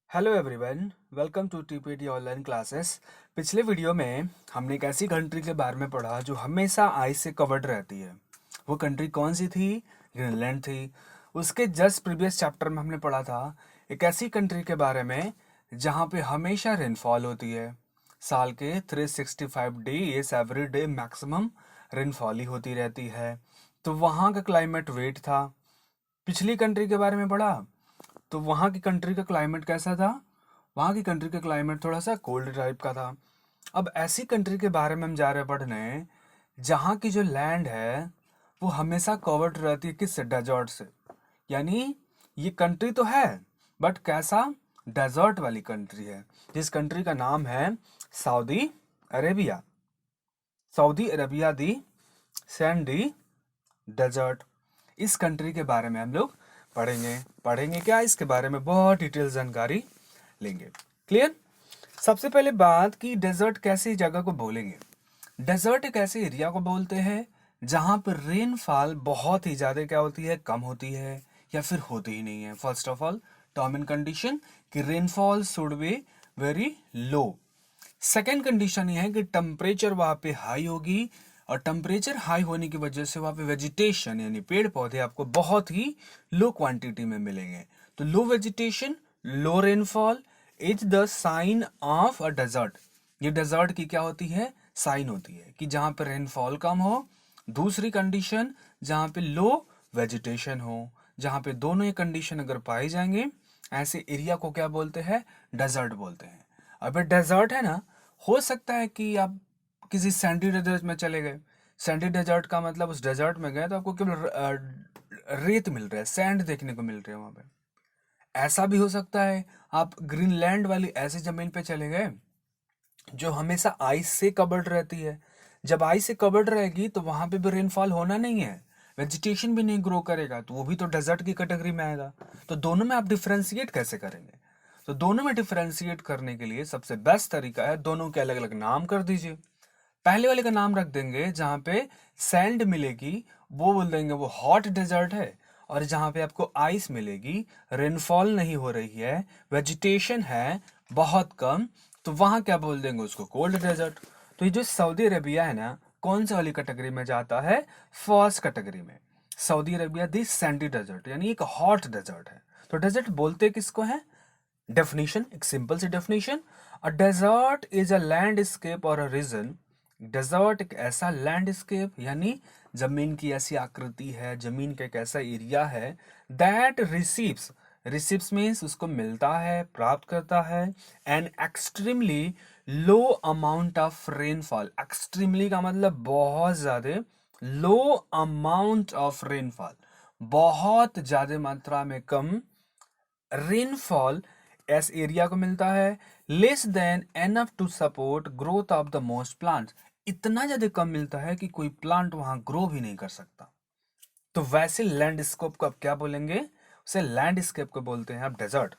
Hello everyone, welcome to TPT online classes. पिछले video में हमने एक ऐसी कंट्री के बारे में पढ़ा जो हमेशा आइस से कवर्ड रहती है। वो कंट्री कौन सी थी? ग्रीनलैंड थी। उसके जस्ट प्रीवियस चैप्टर में हमने पढ़ा था एक ऐसी कंट्री के बारे में जहाँ पे हमेशा रेनफॉल होती है। साल के 365 days every day maximum rainfall ही होती रहती है। तो वहाँ का क्लाइमेट वेट था। पिछली कंट्री के बारे में पढ़ा तो वहाँ की कंट्री का क्लाइमेट कैसा था? वहाँ की कंट्री का क्लाइमेट थोड़ा सा कोल्ड टाइप का था। अब ऐसी कंट्री के बारे में हम जा रहे हैं पढ़ने जहाँ की जो लैंड है वो हमेशा कवर्ड रहती है किससे? डेजर्ट से। यानी ये कंट्री तो है बट कैसा? डेजर्ट वाली कंट्री है, जिस कंट्री का नाम है सऊदी अरेबिया। सऊदी अरेबिया दी सैंडी डेजर्ट। इस कंट्री के बारे में हम लोग पढ़ेंगे क्या? इसके बारे में बहुत डिटेल जानकारी लेंगे। क्लियर? सबसे पहले बात कि डेजर्ट कैसी जगह को बोलेंगे। डेजर्ट एक ऐसे एरिया को बोलते हैं जहां पर रेनफॉल बहुत ही ज्यादा क्या होती है? कम होती है या फिर होती ही नहीं है। First of all term and condition कि rainfall should be very low. Second condition ये है कि टेम्परेचर वहां पे हाई होगी, और टेम्परेचर हाई होने की वजह से वहां पे वेजिटेशन यानी पेड़ पौधे आपको बहुत ही लो क्वांटिटी में मिलेंगे। तो low vegetation, low rainfall is the sign of a desert. ये डेजर्ट की क्या होती है? साइन होती है कि जहां पे रेनफॉल कम हो। दूसरी कंडीशन जहां पे लो वेजिटेशन हो। जहां पे दोनों ये कंडीशन अगर पाए जाएंगे ऐसे एरिया को क्या बोलते हैं? डेजर्ट बोलते हैं। अब डेजर्ट है ना, हो सकता है कि आप किसी सैंडी डेजर्ट में चले गए। सैंडी डेजर्ट का मतलब उस डेजर्ट में गए तो आपको केवल रेत मिल रहा है, सैंड देखने को मिल रही है वहां पे। ऐसा भी हो सकता है आप ग्रीनलैंड वाली ऐसी जमीन पे चले गए जो हमेशा आइस से कवर्ड रहती है। जब आइस से कवर्ड रहेगी तो वहां पे भी रेनफॉल होना नहीं है, वेजिटेशन भी नहीं ग्रो करेगा, तो वो भी तो डेजर्ट की कैटेगरी में आएगा। तो दोनों में आप डिफ्रेंशिएट कैसे करेंगे? तो दोनों में डिफ्रेंशिएट करने के लिए सबसे बेस्ट तरीका है दोनों के अलग अलग नाम कर दीजिए। पहले वाले का नाम रख देंगे जहां पे सैंड मिलेगी, वो बोल देंगे वो हॉट डेजर्ट है। और जहां पे आपको आइस मिलेगी, रेनफॉल नहीं हो रही है, वेजिटेशन है बहुत कम, तो वहां क्या बोल देंगे? उसको कोल्ड डेजर्ट। तो ये जो सऊदी अरेबिया है ना, कौन सी वाली कैटेगरी में जाता है? फर्स्ट कैटेगरी में। सऊदी अरेबिया दी सैंडी डेजर्ट यानी एक हॉट डेजर्ट है। तो डेजर्ट बोलते किसको है? डेफिनेशन, एक सिंपल सी definition, a desert is a landscape or a reason. Desert एक ऐसा लैंडस्केप यानी जमीन की ऐसी आकृति है, जमीन का एक ऐसा एरिया है दैट रिसीव्स, रिसीव्स मीन्स उसको मिलता है, प्राप्त करता है, an extremely low amount of rainfall. Extremely का मतलब बहुत ज्यादा, लो अमाउंट ऑफ रेनफॉल बहुत ज्यादा मात्रा में कम रेनफॉल इस एरिया को मिलता है। Less than enough to support growth of the most plants, इतना ज्यादा कम मिलता है कि कोई प्लांट वहां ग्रो भी नहीं कर सकता। तो वैसे लैंडस्केप को आप क्या बोलेंगे? उसे लैंडस्केप को बोलते हैं आप desert.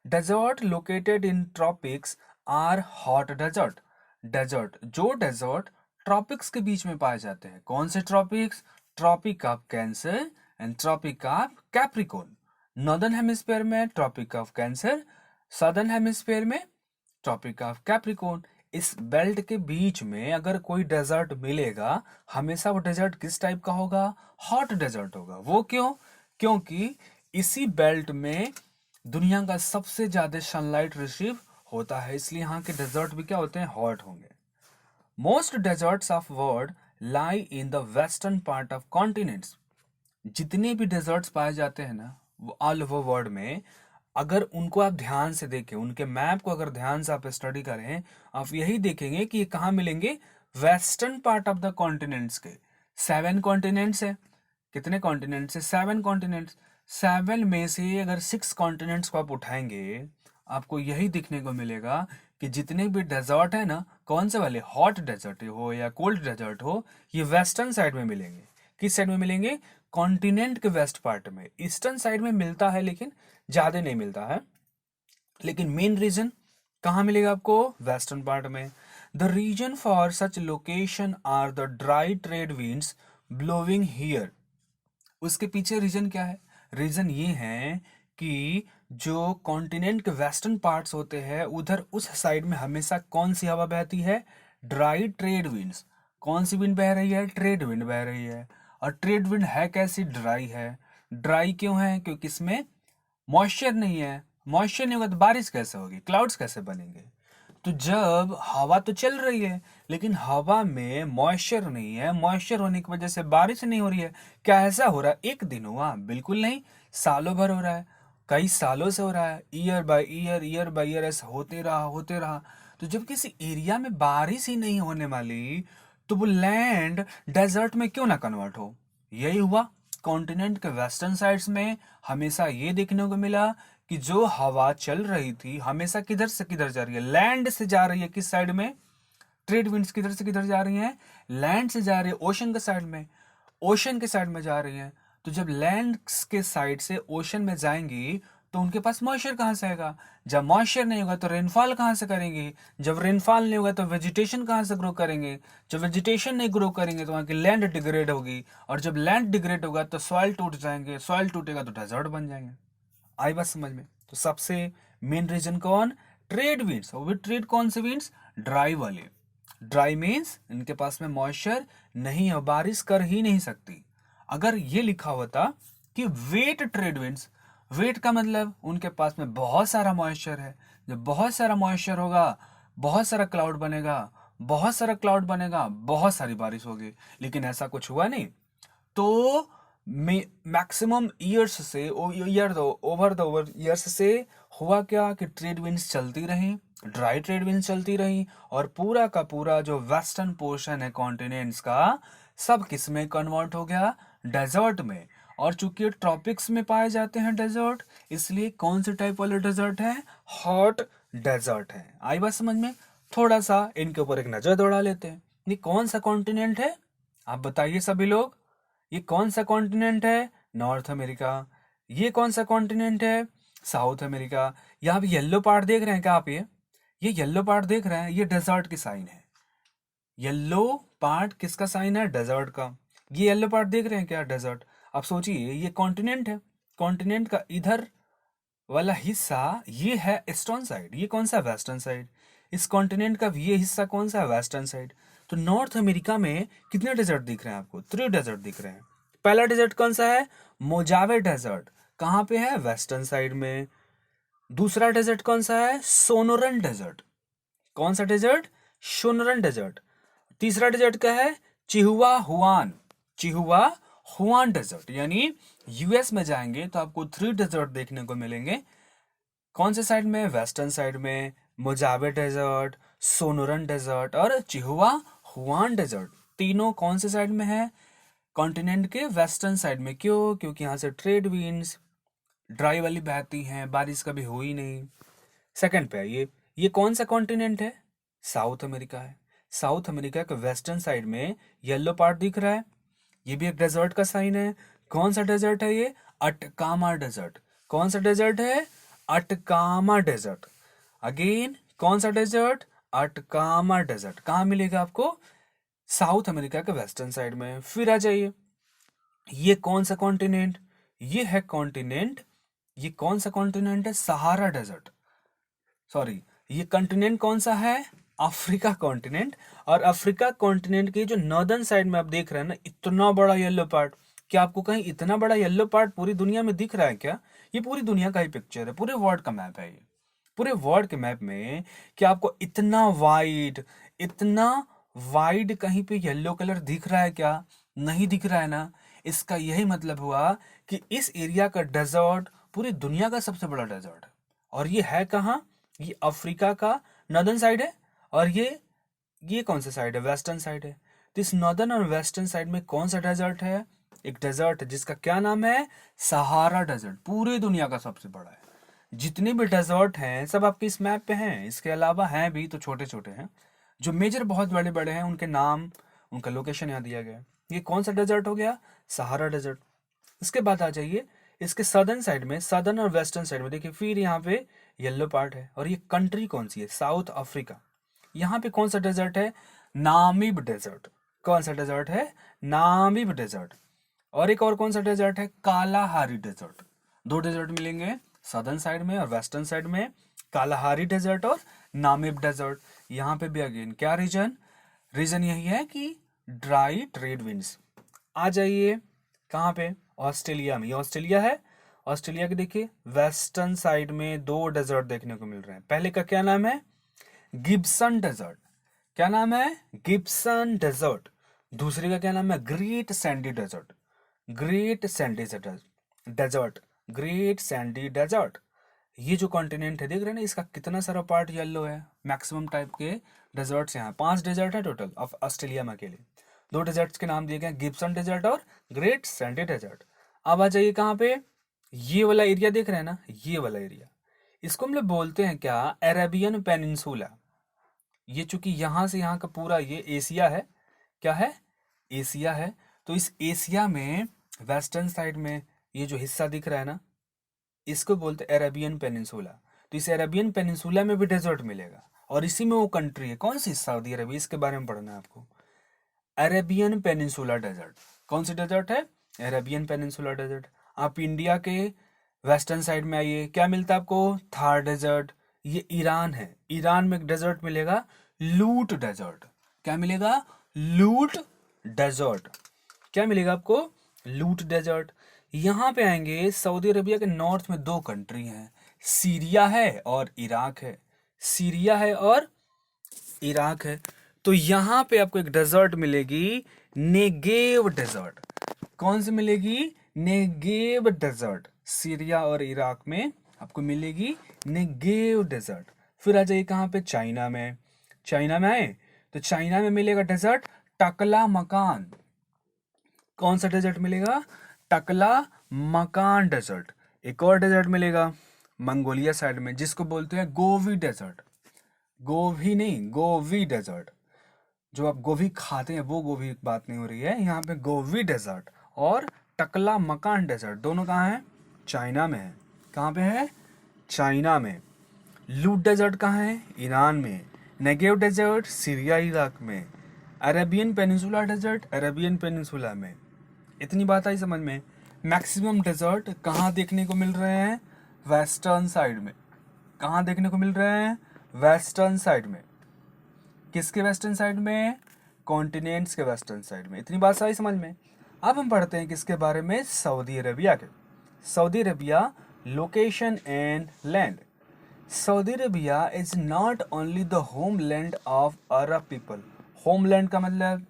Desert located in tropics are hot desert. Desert, जो डेजर्ट ट्रॉपिक्स के बीच में पाए जाते हैं। कौन से tropics? Tropic of Cancer and Tropic of Capricorn. Northern hemisphere में Tropic of Cancer, southern hemisphere में ट्रॉपिक ऑफ कैप्रिकॉर्न। इस बेल्ट के बीच में अगर कोई डेजर्ट मिलेगा, हमेशा वो डेजर्ट किस टाइप का होगा? हॉट डेजर्ट होगा। वो क्यों? क्योंकि इसी बेल्ट में दुनिया का सबसे ज्यादा सनलाइट रिसीव होता है, इसलिए यहाँ के डेजर्ट भी क्या होते हैं? हॉट होंगे। Most desserts of world lie in the western part of continents. जितने भी डेजर्ट्स पाए जाते हैं ना वो ऑल ओवर वर्ल्ड में, अगर उनको आप ध्यान से देखें, उनके मैप को अगर ध्यान से आप स्टडी करें, आप यही देखेंगे कि ये कहाँ मिलेंगे? Western part of the continents के। 7 कॉन्टिनेंट्स है। कितने कॉन्टिनेंट्स है? 7 कॉन्टिनेंट्स। 7 में से अगर 6 कॉन्टिनेंट्स को आप उठाएंगे, आपको यही दिखने को मिलेगा कि जितने भी डेजर्ट है ना, कौन से वाले? हॉट डेजर्ट हो या कोल्ड डेजर्ट हो, ये वेस्टर्न साइड में मिलेंगे। किस साइड में मिलेंगे? कॉन्टिनेंट के वेस्ट पार्ट में। ईस्टर्न साइड में मिलता है लेकिन ज्यादा नहीं मिलता है। लेकिन मेन रीजन कहाँ मिलेगा आपको? वेस्टर्न पार्ट में। The region for such location are the dry trade winds blowing here. उसके पीछे रीजन क्या है? रीजन ये है कि जो कॉन्टिनेंट के वेस्टर्न पार्ट्स होते हैं उधर उस साइड में हमेशा कौन सी हवा बहती है? Dry trade winds. कौन सी विंड बह रही है? ट्रेड विंड बह रही है। और ट्रेड विंड है कैसी? ड्राई है। ड्राई क्यों है? क्योंकि इसमें मॉइस्चर नहीं है। मॉइस्चर नहीं होगा तो बारिश कैसे होगी, क्लाउड्स कैसे बनेंगे? तो जब हवा तो चल रही है लेकिन हवा में मॉइस्चर नहीं है, मॉइस्चर होने की वजह से बारिश नहीं हो रही है। क्या ऐसा हो रहा है एक दिन हुआ? बिल्कुल नहीं, सालों भर हो रहा है, कई सालों से हो रहा है, ईयर बाय ईयर ऐसा होते रहा। तो जब किसी एरिया में बारिश ही नहीं होने वाली तो वो लैंड डेजर्ट में क्यों ना कन्वर्ट हो? यही हुआ कॉन्टिनेंट के वेस्टर्न साइड्स में। हमेशा ये देखने को मिला कि जो हवा चल रही थी हमेशा किधर से किधर जा रही है? लैंड से जा रही है। किस साइड में? ट्रेड विंड्स किधर से किधर जा रही हैं? लैंड से जा रही है, ओशन के साइड में, ओशन के साइड में जा रही हैं। तो जब लैंड के साइड से ओशन में जाएंगी तो उनके पास मॉइस्चर कहाँ से आएगा? जब मॉइस्चर नहीं होगा तो रेनफॉल कहाँ से करेंगे? जब रेनफॉल नहीं होगा तो वेजिटेशन कहाँ से ग्रो करेंगे? जब वेजिटेशन नहीं ग्रो करेंगे तो वहाँ की लैंड डिग्रेड होगी, और जब लैंड डिग्रेड होगा तो सॉइल टूट जाएंगे, सॉइल टूटेगा तो डेजर्ट बन जाएंगे। आई बात समझ में? तो सबसे मेन रीजन कौन? Trade winds. और ट्रेड कौन से विंड्स? ड्राई वाले। ड्राई मीन्स इनके पास में मॉइस्चर नहीं है, बारिश कर ही नहीं सकती। अगर ये लिखा होता कि वेट ट्रेड विंड्स, वेट का मतलब उनके पास में बहुत सारा मॉइस्चर है। जब बहुत सारा मॉइस्चर होगा बहुत सारा क्लाउड बनेगा, बहुत सारा क्लाउड बनेगा, बहुत सारी बारिश होगी। लेकिन ऐसा कुछ हुआ नहीं। तो मैक्सिमम ईयर्स से ओवर द ईयर्स से हुआ क्या कि ट्रेड विंड्स चलती रहीं, ड्राई ट्रेड विंड्स चलती रहीं, और पूरा का पूरा जो वेस्टर्न पोर्शन है कॉन्टिनेंट्स का सब किस में कन्वर्ट हो गया? डेजर्ट में। और चूंकि ट्रॉपिक्स में पाए जाते हैं डेजर्ट, इसलिए कौन से टाइप वाले डेजर्ट है? हॉट डेजर्ट है। आई बात समझ में? थोड़ा सा इनके ऊपर एक नजर दौड़ा लेते हैं। ये कौन सा कॉन्टिनेंट है? आप बताइए सभी लोग, ये कौन सा कॉन्टिनेंट है? North America. ये कौन सा कॉन्टिनेंट है? South America. यहाँ पे येलो पार्ट देख रहे हैं क्या आप? ये येलो पार्ट देख रहे हैं, ये डेजर्ट की साइन है। येलो पार्ट किसका साइन है? डेजर्ट का। ये येलो पार्ट देख रहे हैं क्या? डेजर्ट। आप सोचिए ये कॉन्टिनेंट है, कॉन्टिनेंट का इधर वाला हिस्सा ये है ईस्टर्न साइड, ये कौन सा? Western side. इस कॉन्टिनेंट का ये हिस्सा कौन सा है? Western side. तो नॉर्थ अमेरिका में कितने डेजर्ट दिख रहे हैं आपको? 3 डेजर्ट दिख रहे हैं। पहला डेजर्ट कौन सा है? मोजावे डेजर्ट। कहाँ पे है? वेस्टर्न साइड में। दूसरा डेजर्ट कौन सा है? Sonoran desert. कौन सा डेजर्ट? Sonoran desert. तीसरा डेजर्ट क्या है? Chihuahuan. Chihuahuan desert. यानी यूएस में जाएंगे तो आपको 3 डेजर्ट देखने को मिलेंगे। कौन से साइड में? वेस्टर्न साइड में। मोजावे डेजर्ट, सोनोरन डेजर्ट और चिहुआ हुआन डेजर्ट। तीनों कौन से साइड में है? कॉन्टिनेंट के वेस्टर्न साइड में। क्यों? क्योंकि यहाँ से ट्रेड विंड्स ड्राई वाली बहती हैं, बारिश कभी हुई नहीं। सेकंड पे ये कौन सा कॉन्टिनेंट है? साउथ अमेरिका है। साउथ अमेरिका के वेस्टर्न साइड में येलो पार्ट दिख रहा है, ये भी एक डेजर्ट का साइन है। कौन सा डेजर्ट है ये? Atacama desert. कौन सा डेजर्ट है? अटकामा डेजर्ट। अगेन कौन सा डेजर्ट? अटकामा डेजर्ट। कहाँ मिलेगा आपको? साउथ अमेरिका के वेस्टर्न साइड में। फिर आ जाइए, ये कौन सा कॉन्टिनेंट? ये है कॉन्टिनेंट, ये कौन सा कॉन्टिनेंट है? Sahara desert. सॉरी, ये कॉन्टिनेंट कौन सा है? Africa continent. और अफ्रीका कॉन्टिनेंट के जो नॉर्दर्न साइड में आप देख रहे हैं ना, इतना बड़ा येलो पार्ट। क्या आपको कहीं इतना बड़ा येलो पार्ट पूरी दुनिया में दिख रहा है क्या? ये पूरी दुनिया का ही पिक्चर है, पूरे वर्ल्ड का मैप है ये। पूरे वर्ल्ड के मैप में क्या आपको इतना वाइड कहीं पे येलो कलर दिख रहा है क्या? नहीं दिख रहा है ना। इसका यही मतलब हुआ कि इस एरिया का डेजर्ट पूरी दुनिया का सबसे बड़ा डेजर्ट है। और ये है कहाँ? ये अफ्रीका का नॉर्दर्न साइड है। और ये कौन सा साइड है? वेस्टर्न साइड है। तो इस नॉर्दर्न और वेस्टर्न साइड में कौन सा डेजर्ट है? एक डेजर्ट है जिसका क्या नाम है? Sahara desert. पूरी दुनिया का सबसे बड़ा है। जितने भी डेजर्ट हैं सब आपके इस मैप पे हैं, इसके अलावा हैं भी तो छोटे छोटे हैं। जो मेजर बहुत बड़े बड़े हैं उनके नाम, उनका लोकेशन यहाँ दिया गया है। ये कौन सा डेजर्ट हो गया? Sahara desert. इसके बाद आ जाइए इसके सदर्न साइड में, सदर्न और वेस्टर्न साइड में देखिए, फिर यहाँ पे येलो पार्ट है। और ये कंट्री कौन सी है? South Africa. यहाँ पे कौन सा डेजर्ट है? Namib desert. कौन सा डेजर्ट है? Namib desert. और एक और कौन सा डेजर्ट है? Kalahari desert. 2 डेजर्ट मिलेंगे, सदर्न साइड में और वेस्टर्न साइड में कालाहारी डेजर्ट और नामिब डेजर्ट। यहाँ पे भी अगेन क्या रीजन, रीजन यही है कि ड्राई ट्रेड विंड्स। आ जाइए कहाँ पे, ऑस्ट्रेलिया में। ये ऑस्ट्रेलिया है, ऑस्ट्रेलिया के देखिए वेस्टर्न साइड में दो डेजर्ट देखने को मिल रहे हैं। पहले का क्या नाम है, गिब्सन डेजर्ट। क्या नाम है, गिब्सन डेजर्ट। दूसरे का क्या नाम है, great sandy desert. Great sandy desert, great sandy desert. ये जो कॉन्टिनेंट है देख रहे हैं ना, इसका कितना सारा पार्ट येलो है। मैक्सिमम टाइप के डेजर्ट्स यहाँ 5 डेजर्ट है टोटल ऑफ ऑस्ट्रेलिया में अकेले। 2 डेजर्ट्स के नाम दिए गए, गिब्सन डेजर्ट और ग्रेट सैंडी डेजर्ट। अब आ जाइए कहाँ पे, ये वाला एरिया देख रहे हैं ना, ये वाला एरिया, इसको हम लोग बोलते हैं क्या, अरेबियन पेनिनसुला। ये चूंकि यहाँ से यहाँ का पूरा ये एशिया है, क्या है, एशिया है। तो इस एशिया में वेस्टर्न साइड में ये जो हिस्सा दिख रहा है ना, इसको बोलते हैं अरेबियन पेनिनसुला। तो इस अरेबियन पेनिनसुला में भी डेजर्ट मिलेगा, और इसी में वो कंट्री है, कौन सी, सऊदी अरबिया। इसके बारे में पढ़ना है आपको, अरेबियन पेनिनसुला डेजर्ट। कौन सी डेजर्ट है, अरेबियन पेनिनसुला डेजर्ट। आप इंडिया के वेस्टर्न साइड में आइए, क्या मिलता है आपको, थार डेजर्ट। ये ईरान है, ईरान में एक डेजर्ट मिलेगा, लूट डेजर्ट। क्या मिलेगा, लूट डेजर्ट। क्या मिलेगा आपको, लूट डेजर्ट। यहाँ पे आएंगे सऊदी अरेबिया के नॉर्थ में 2 कंट्री हैं, सीरिया है और इराक है। सीरिया है और इराक है। तो यहाँ पे आपको एक डेजर्ट मिलेगी, नेगेव डेजर्ट। कौन सी मिलेगी, नेगेव डेजर्ट। सीरिया और इराक में आपको मिलेगी नेगेव डेजर्ट। फिर आ जाइए कहाँ पे, चाइना में। चाइना में आए तो चाइना में मिलेगा डेजर्ट टकला मकान। कौन सा डेजर्ट मिलेगा, टकला मकान डेजर्ट। एक और डेजर्ट मिलेगा मंगोलिया साइड में, जिसको बोलते हैं गोवी डेजर्ट। गोभी नहीं, गोवी डेजर्ट। जो आप गोभी खाते हैं वो गोभी की बात नहीं हो रही है, यहाँ पे गोवी डेजर्ट और टकला मकान डेजर्ट दोनों कहाँ हैं, चाइना में है। कहाँ पे है, चाइना में। लूट डेजर्ट कहाँ है, ईरान में। नेगेव डेजर्ट सीरिया इराक में। Arabian peninsula desert Arabian peninsula में। इतनी बात आई समझ में। मैक्सिमम डेजर्ट कहाँ देखने को मिल रहे हैं, वेस्टर्न साइड में। कहाँ देखने को मिल रहे हैं, वेस्टर्न साइड में। किसके वेस्टर्न साइड में, कॉन्टिनेंट्स के वेस्टर्न साइड में। इतनी बात आई समझ में। अब हम पढ़ते हैं किसके बारे में, सऊदी अरेबिया के। Saudi Arabia location and land. Saudi Arabia is not only the homeland of Arab people. Homeland का मतलब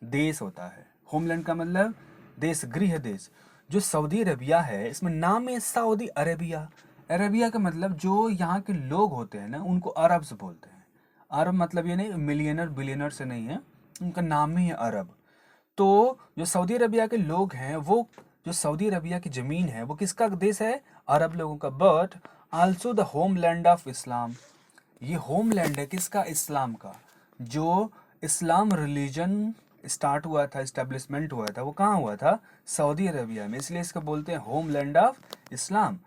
देश होता है, होमलैंड का मतलब देश, गृह देश। जो सऊदी अरेबिया है इसमें नाम है सऊदी अरेबिया। अरेबिया का मतलब जो यहाँ के लोग होते हैं ना, उनको अरब से बोलते हैं। अरब मतलब ये नहीं मिलियनर बिलियनर से नहीं है, उनका नाम ही है अरब। तो जो सऊदी अरेबिया के लोग हैं, वो जो सऊदी अरेबिया की ज़मीन है वो किसका देश है, अरब लोगों का। But also the homeland of Islam. ये होमलैंड है किसका, इस्लाम का। जो इस्लाम रिलीजन स्टार्ट हुआ था, इस्टेब्लिशमेंट हुआ था, वो कहाँ हुआ था, सऊदी अरेबिया में। इसलिए इसको बोलते हैं homeland of Islam.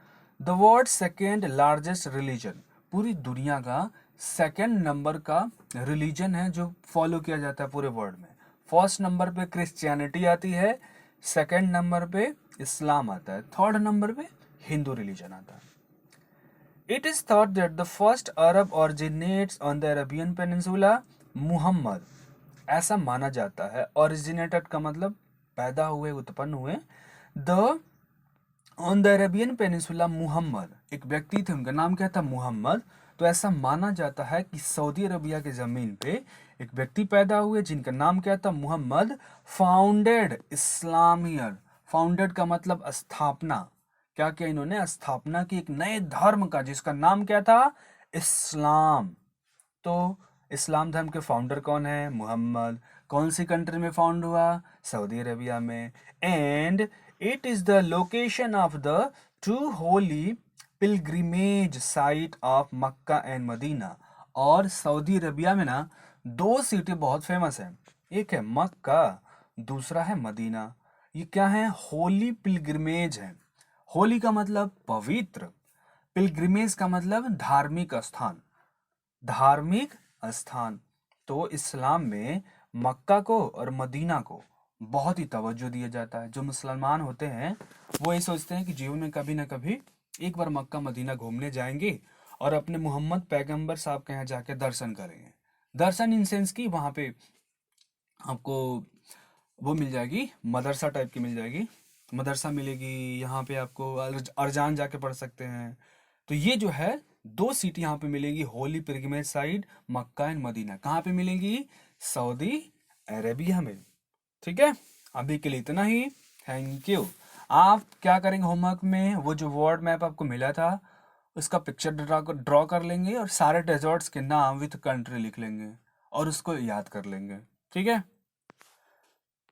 The world second largest religion. पूरी दुनिया का सेकेंड नंबर का रिलीजन है जो फॉलो किया जाता है पूरे वर्ल्ड में। फर्स्ट नंबर पे क्रिश्चियनिटी आती है, सेकेंड नंबर पे इस्लाम आता है, थर्ड नंबर पे हिंदू रिलीजन आता है। It is thought that the first Arab originates on the Arabian Peninsula, Muhammad. ऐसा माना जाता है। Originated का मतलब पैदा हुए, उत्पन्न हुए। The on the Arabian peninsula Muhammad, एक व्यक्ति थे, उनका नाम क्या था, मुहम्मद। तो ऐसा माना जाता है कि सऊदी अरबिया के ज़मीन पे एक व्यक्ति पैदा हुए जिनका नाम क्या था, मुहम्मद। फाउंडेड इस्लाम ईयर। फाउंडेड का मतलब स्थापना। क्या किया इन्होंने, स्थापना की एक नए धर्म का, जिसका नाम क्या था, इस्लाम। तो इस्लाम धर्म के फाउंडर कौन है, मुहम्मद। कौन सी कंट्री में फाउंड हुआ, सऊदी अरेबिया में। And it is the location of the two holy pilgrimage site of Mecca and Medina. और सऊदी अरेबिया में ना 2 सिटी बहुत फेमस है, एक है मक्का, दूसरा है मदीना। ये क्या है, होली पिलग्रिमेज है। होली का मतलब पवित्र, पिलग्रिमेज का मतलब धार्मिक स्थान, धार्मिक स्थान। तो इस्लाम में मक्का को और मदीना को बहुत ही तवज्जो दिया जाता है। जो मुसलमान होते हैं वो ये सोचते हैं कि जीवन में कभी ना कभी एक बार मक्का मदीना घूमने जाएंगे और अपने मोहम्मद पैगंबर साहब के यहाँ जाके दर्शन करेंगे। दर्शन इन सेंस की वहाँ पे आपको वो मिल जाएगी, मदरसा टाइप की मिल जाएगी, मदरसा मिलेगी। यहाँ पे आपको अरजान जाके पढ़ सकते हैं। तो ये जो है दो सिटी यहाँ पे मिलेगी, holy pilgrimage site Mecca and Medina. कहाँ पे मिलेंगी? सऊदी अरेबिया में। ठीक है, अभी के लिए इतना ही। Thank you. आप क्या करेंगे होमवर्क में, वो जो वर्ल्ड मैप आपको मिला था उसका पिक्चर ड्रॉ कर लेंगे और सारे डेजर्ट्स के नाम विथ कंट्री लिख लेंगे और उसको याद कर लेंगे। ठीक है।